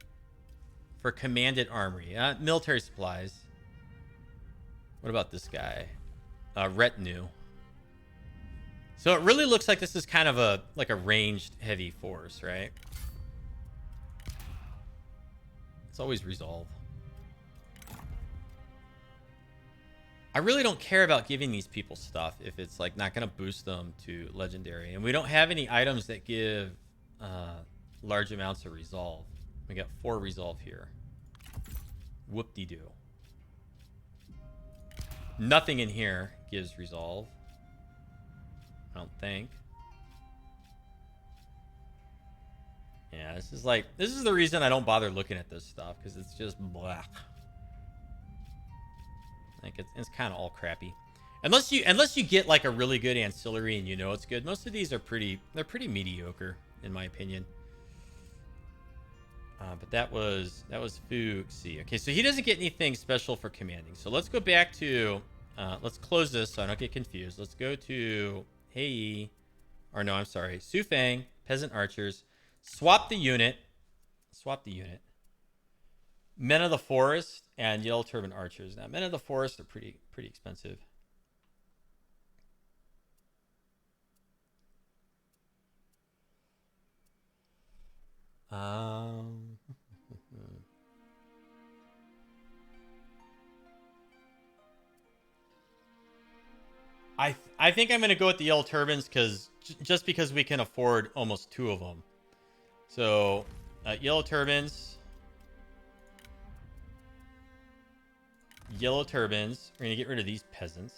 for commanded armory? Military supplies. What about this guy? Retinue. So it really looks like this is kind of a ranged heavy force, right? It's always resolve. I really don't care about giving these people stuff if it's like not going to boost them to legendary. And we don't have any items that give large amounts of resolve. We got 4 resolve here. Whoop-de-doo. Nothing in here gives resolve. I don't think. Yeah, this is the reason I don't bother looking at this stuff, because it's just blah. Like it's kind of all crappy. Unless you get like a really good ancillary and you know it's good. Most of these are pretty mediocre in my opinion. But that was Fuxi. Okay, so he doesn't get anything special for commanding. So let's go back to let's close this so I don't get confused. Let's go to Hei, or no, I'm sorry, Su Feng, peasant archers. Swap the unit. Men of the Forest and Yellow Turban Archers. Now, Men of the Forest are pretty expensive. I think I'm going to go with the Yellow Turbans just because we can afford almost 2 of them. So, Yellow Turbans. Yellow Turbans. We're going to get rid of these peasants.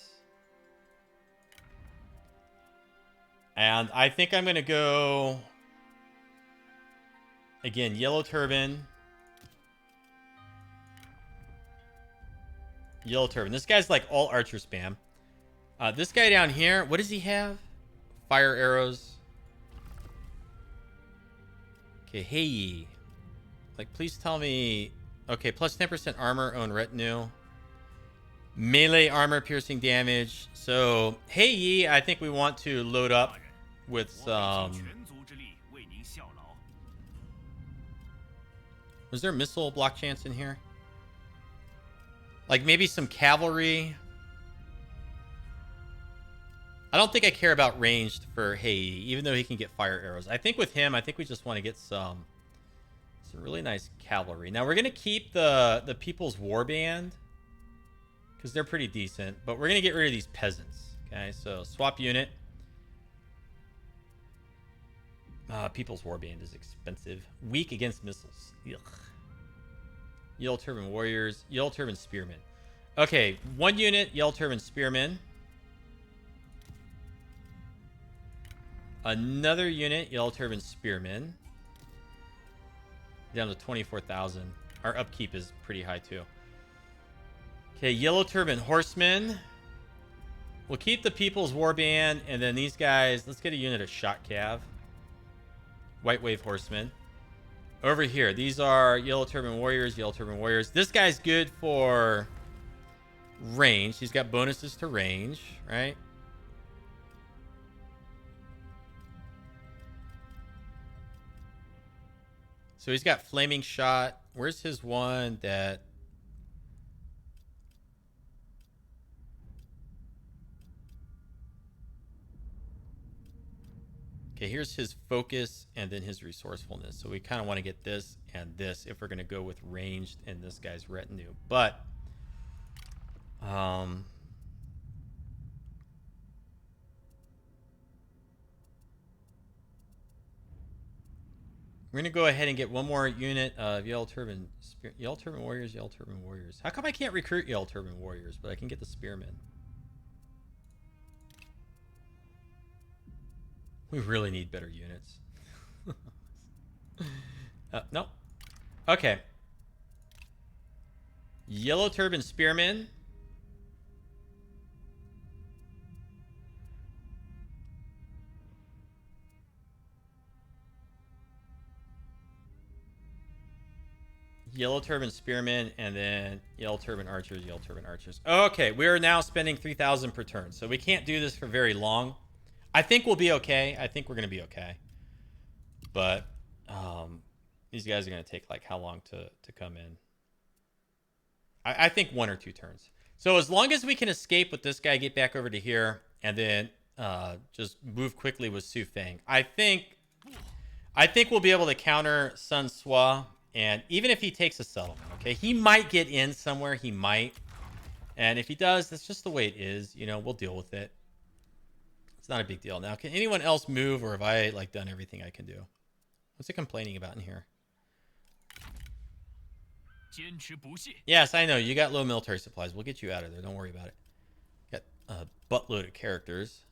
And I think I'm going to go... again, Yellow Turban. Yellow Turban. This guy's like all archer spam. This guy down here, what does he have? Fire arrows. Okay, Hei. Like, please tell me... okay, plus 10% armor, own retinue. Melee armor, piercing damage. So, Hei, I think we want to load up with some... was there missile block chance in here? Like, maybe some cavalry. I don't think I care about ranged for Hei, even though he can get fire arrows. I think with him, I think we just want to get some really nice cavalry. Now, we're going to keep the People's Warband, because they're pretty decent. But we're going to get rid of these peasants. Okay, so swap unit. People's Warband is expensive. Weak against missiles. Ugh. Yellow Turban Warriors. Yellow Turban Spearmen. Okay, 1 unit Yellow Turban Spearmen. Another unit Yellow Turban Spearmen. Down to 24,000. Our upkeep is pretty high too. Okay, Yellow Turban Horsemen. We'll keep the People's Warband, and then these guys, let's get a unit of Shot Cav. White Wave Horsemen. Over here, these are Yellow Turban Warriors, Yellow Turban Warriors. This guy's good for range. He's got bonuses to range, right? So he's got Flaming Shot. Where's his one that... Okay, here's his focus and then his resourcefulness. So we kind of want to get this and this if we're going to go with ranged in this guy's retinue. But we're going to go ahead and get one more unit of Yellow Turban Warriors, Yellow Turban Warriors. How come I can't recruit Yellow Turban Warriors, but I can get the Spearmen? We really need better units. No. Okay. Yellow Turban Spearmen. Yellow Turban Spearmen, and then Yellow Turban Archers, Yellow Turban Archers. Okay, we are now spending 3,000 per turn, so we can't do this for very long. I think we'll be okay. I think we're going to be okay. But these guys are going to take, like, how long to come in? I think 1 or 2 turns. So as long as we can escape with this guy, get back over to here, and then just move quickly with Su Feng, I think we'll be able to counter Sun Sua. And even if he takes a settlement, okay, he might get in somewhere. He might. And if he does, that's just the way it is. You know, we'll deal with it. It's not a big deal. Now, can anyone else move, or have I, like, done everything I can do? What's it complaining about in here? Yes, I know. You got low military supplies. We'll get you out of there. Don't worry about it. Got a buttload of characters.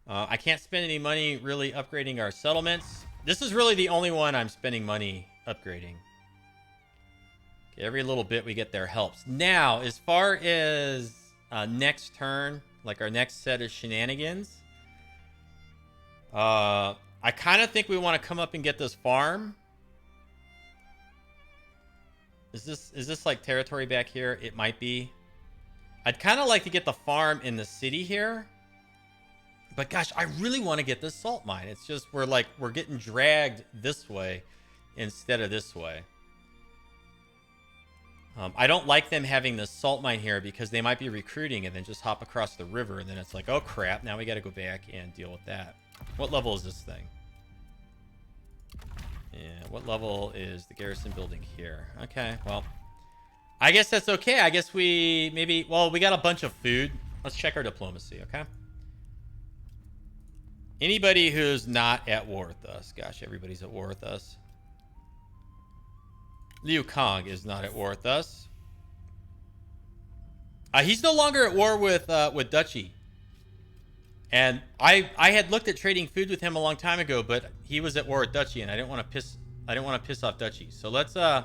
I can't spend any money really upgrading our settlements. This is really the only one I'm spending money upgrading. Okay, every little bit we get there helps. Now, as far as next turn, like our next set of shenanigans, I kind of think we want to come up and get this farm. Is this like territory back here? It might be. I'd kind of like to get the farm in the city here. But gosh, I really want to get this salt mine. It's just we're getting dragged this way instead of this way. I don't like them having this salt mine here because they might be recruiting and then just hop across the river, and then it's like, oh crap, now we got to go back and deal with that. What level is this thing? Yeah, what level is the garrison building here? Okay, well, I guess that's okay. I guess we maybe, well, we got a bunch of food. Let's check our diplomacy, okay? Anybody who's not at war with us. Gosh, everybody's at war with us. Liu Kang is not at war with us. He's no longer at war with Duchy. And I had looked at trading food with him a long time ago, but he was at war with Duchy, and I didn't want to piss off Duchy. So let's oh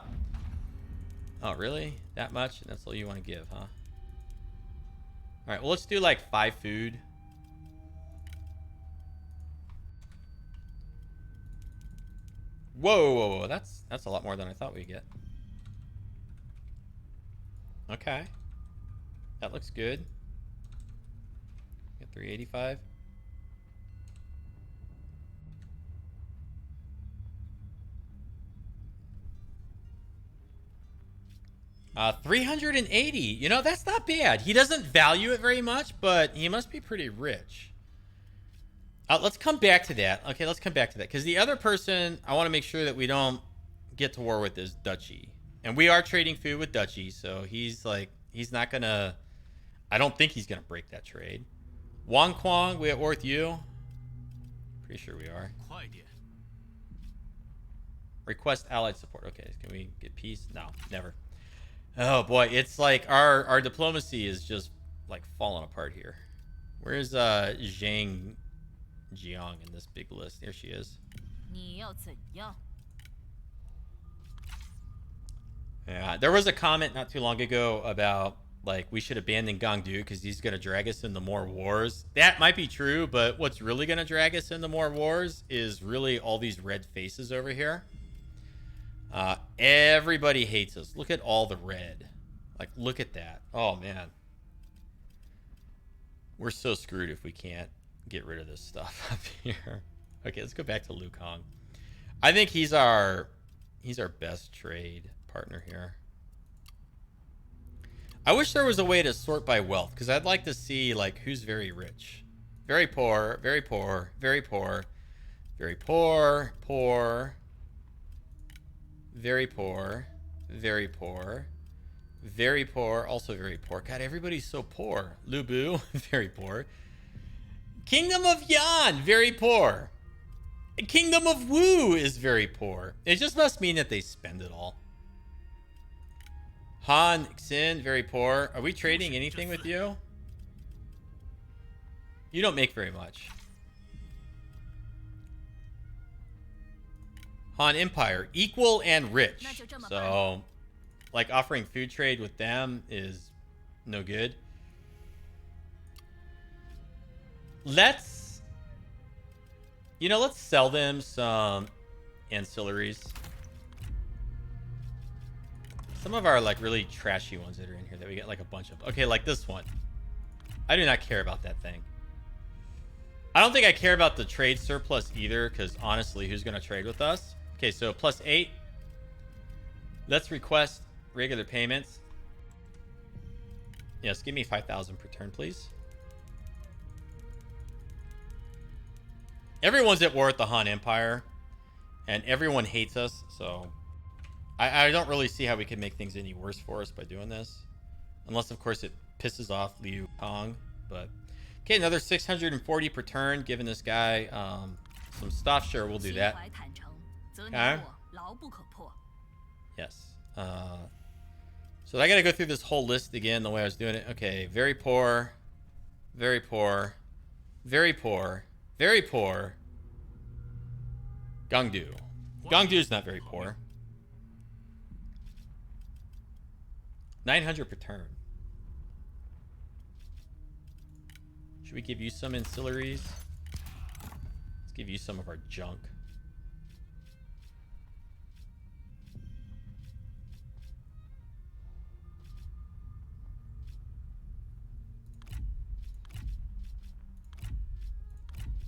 really? That much? That's all you want to give, huh? All right, well, let's do like 5 food. Whoa, that's a lot more than I thought we'd get. Okay. That looks good. Get 385. Uh, 380. You know, that's not bad. He doesn't value it very much, but he must be pretty rich. Let's come back to that. Okay, let's come back to that. Because the other person I want to make sure that we don't get to war with is Duchy. And we are trading food with Duchy, so he's not going to... I don't think he's going to break that trade. Wang Kwang, we at war with you? Pretty sure we are. Request allied support. Okay, can we get peace? No, never. Oh boy, it's like our diplomacy is just like falling apart here. Where's Zhang Jiang in this big list? There she is. Yeah, there was a comment not too long ago about like we should abandon Gangdu because he's going to drag us into more wars. That might be true, but what's really going to drag us into more wars is really all these red faces over here. Everybody hates us. Look at all the red. Like, look at that. Oh, man. We're so screwed if we can't get rid of this stuff up here. Okay, let's go back to Liu Kang. I think he's our best trade partner here. I wish there was a way to sort by wealth, because I'd like to see, like, who's very rich. Very poor, very poor, very poor, very poor, poor, very poor, very poor, very poor, also very poor. God, everybody's so poor. Lu Bu, very poor. Kingdom of Yan, very poor. Kingdom of Wu is very poor. It just must mean that they spend it all. Han Xin, very poor. Are we trading anything with you? You don't make very much. Han Empire, equal and rich. So, like, offering food trade with them is no good. Let's sell them some ancillaries. Some of our, like, really trashy ones that are in here that we get, like, a bunch of. Okay, like this one. I do not care about that thing. I don't think I care about the trade surplus either, because, honestly, who's going to trade with us? Okay, so +8. Let's request regular payments. Yes, give me 5,000 per turn, please. Everyone's at war with the Han Empire, and everyone hates us, so I don't really see how we can make things any worse for us by doing this. Unless, of course, it pisses off Liu Kang. But, okay, another 640 per turn, giving this guy some stuff. Sure, we'll do that. Okay. Yes. So I gotta go through this whole list again the way I was doing it. Okay, very poor, very poor, very poor, very poor. Gangdu. Gangdu's not very poor. 900 per turn. Should we give you some ancillaries? Let's give you some of our junk.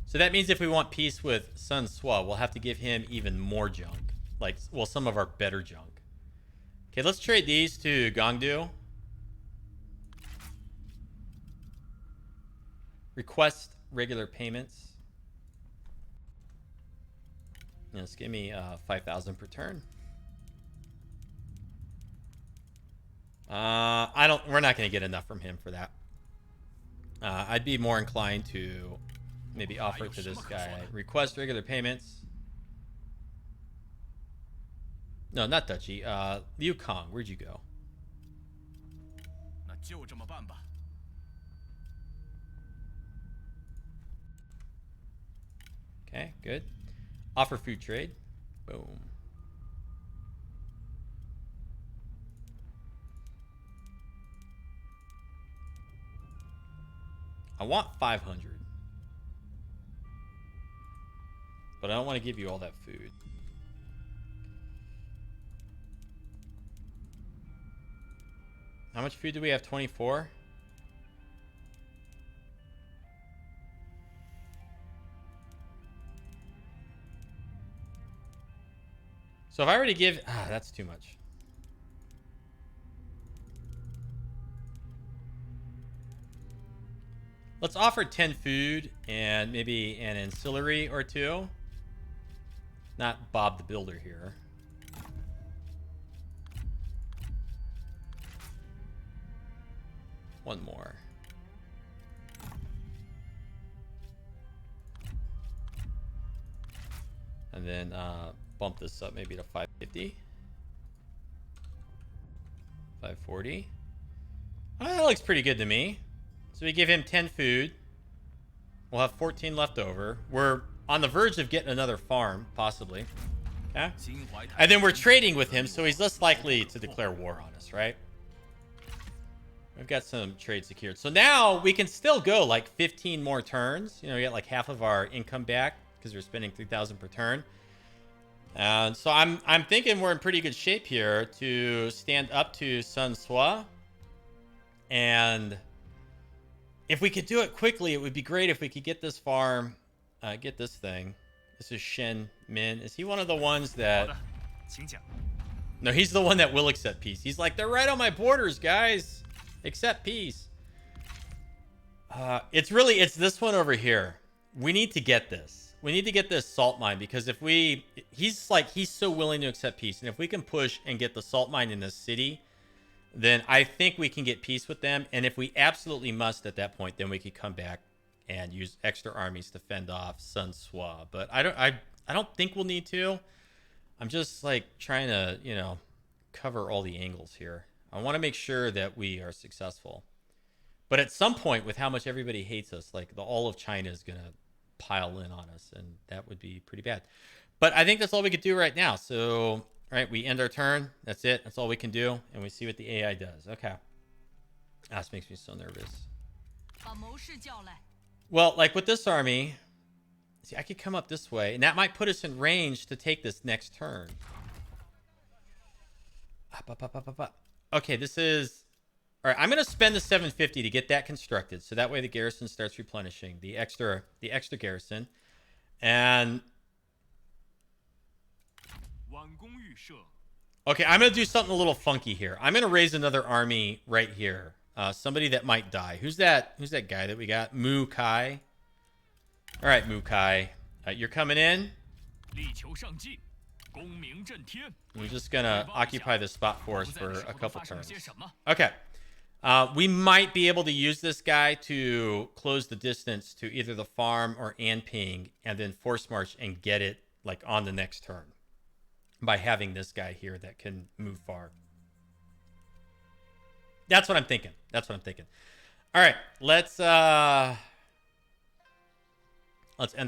So that means if we want peace with Sun Sua, we'll have to give him even more junk. Like, well, some of our better junk. Okay, let's trade these to Gangdu. Request regular payments. Yes, give me 5,000 per turn. We're not going to get enough from him for that. I'd be more inclined to maybe offer to this guy. Request regular payments. No, not Dutchy. Liu Kang, where'd you go? Okay, good. Offer food trade. Boom. I want 500. But I don't want to give you all that food. How much food do we have? 24? So if I were to give... that's too much. Let's offer 10 food and maybe an ancillary or two. Not Bob the Builder here. One more. And then bump this up maybe to 550. 540. That looks pretty good to me. So we give him 10 food. We'll have 14 left over. We're on the verge of getting another farm, possibly. Okay? And then we're trading with him, so he's less likely to declare war on us, right? We've got some trade secured. So now we can still go like 15 more turns. You know, we get like half of our income back because we're spending 3,000 per turn. And so I'm thinking we're in pretty good shape here to stand up to Sun Sua. And if we could do it quickly, it would be great if we could get this farm, get this thing. This is Shen Min. Is he one of the ones that... No, he's the one that will accept peace. He's like, they're right on my borders, guys. Accept peace. It's this one over here. We need to get this. We need to get this salt mine because if we... He's so willing to accept peace. And if we can push and get the salt mine in this city, then I think we can get peace with them. And if we absolutely must at that point, then we could come back and use extra armies to fend off Sun Sua. But I don't think we'll need to. I'm just like trying to, you know, cover all the angles here. I want to make sure that we are successful. But at some point, with how much everybody hates us, like all of China is going to pile in on us, and that would be pretty bad. But I think that's all we could do right now. So, all right, we end our turn. That's it. That's all we can do, and we see what the AI does. Okay. This makes me so nervous. Well, like with this army, see, I could come up this way, and that might put us in range to take this next turn. Okay, this is... All right, I'm going to spend the 750 to get that constructed, so that way the garrison starts replenishing, the extra garrison. And... Okay, I'm going to do something a little funky here. I'm going to raise another army right here. Somebody that might die. Who's that guy that we got? Mu Kai. All right, Mu Kai. You're coming in. We're just going to occupy this spot for us for a couple turns. Okay. We might be able to use this guy to close the distance to either the farm or Anping and then force march and get it like on the next turn by having this guy here that can move far. That's what I'm thinking. All right, let's end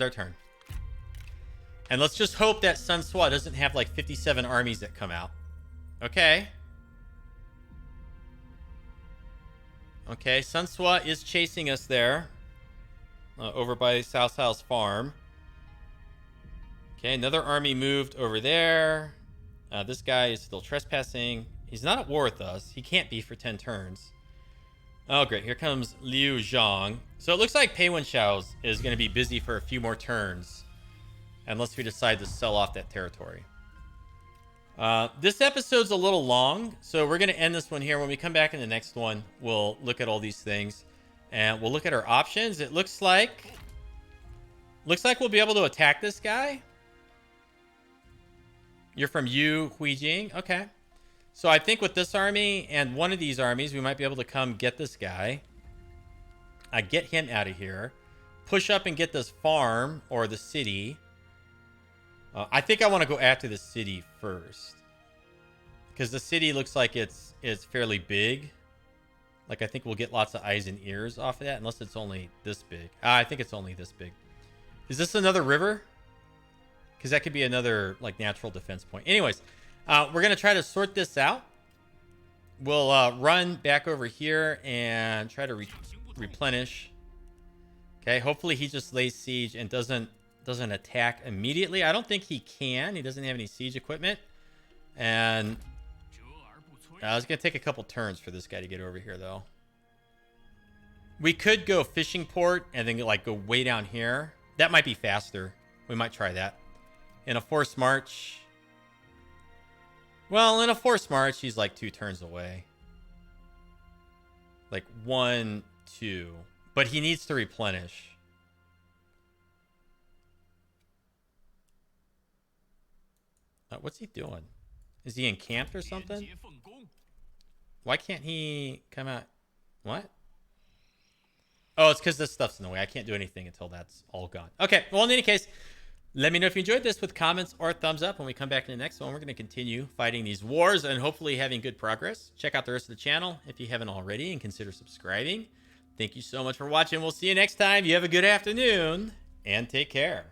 our turn. And let's just hope that Sun Sua doesn't have like 57 armies that come out. Okay. Okay, Sun Sua is chasing us there. Over by Cao Cao's farm. Okay, another army moved over there. This guy is still trespassing. He's not at war with us. He can't be for 10 turns. Oh, great. Here comes Liu Zhang. So it looks like Pei Yuanshao is going to be busy for a few more turns. Unless we decide to sell off that territory. This episode's a little long, so we're going to end this one here. When we come back in the next one, we'll look at all these things. And we'll look at our options. It looks like we'll be able to attack this guy. You're from Yu Huijing. Okay. So I think with this army and one of these armies, we might be able to come get this guy. Get him out of here. Push up and get this farm or the city. I think I want to go after the city first. Because the city looks like it's fairly big. Like, I think we'll get lots of eyes and ears off of that. Unless it's only this big. I think it's only this big. Is this another river? Because that could be another, like, natural defense point. Anyways, we're going to try to sort this out. We'll run back over here and try to replenish. Okay, hopefully he just lays siege and doesn't attack immediately. I don't think he can. He doesn't have any siege equipment. And it's going to take a couple turns for this guy to get over here, though. We could go fishing port and then like go way down here. That might be faster. We might try that. In a forced march. Well, in a forced march, he's like 2 turns away. Like 1, 2. But he needs to replenish. What's he doing? Is he encamped or something? Why can't he come out? What? Oh, it's because this stuff's in the way. I can't do anything until that's all gone. Okay, well, in any case, let me know if you enjoyed this with comments or thumbs up. When we come back in the next one, we're going to continue fighting these wars and hopefully having good progress. Check out the rest of the channel if you haven't already and consider subscribing. Thank you so much for watching. We'll see you next time. You have a good afternoon and take care.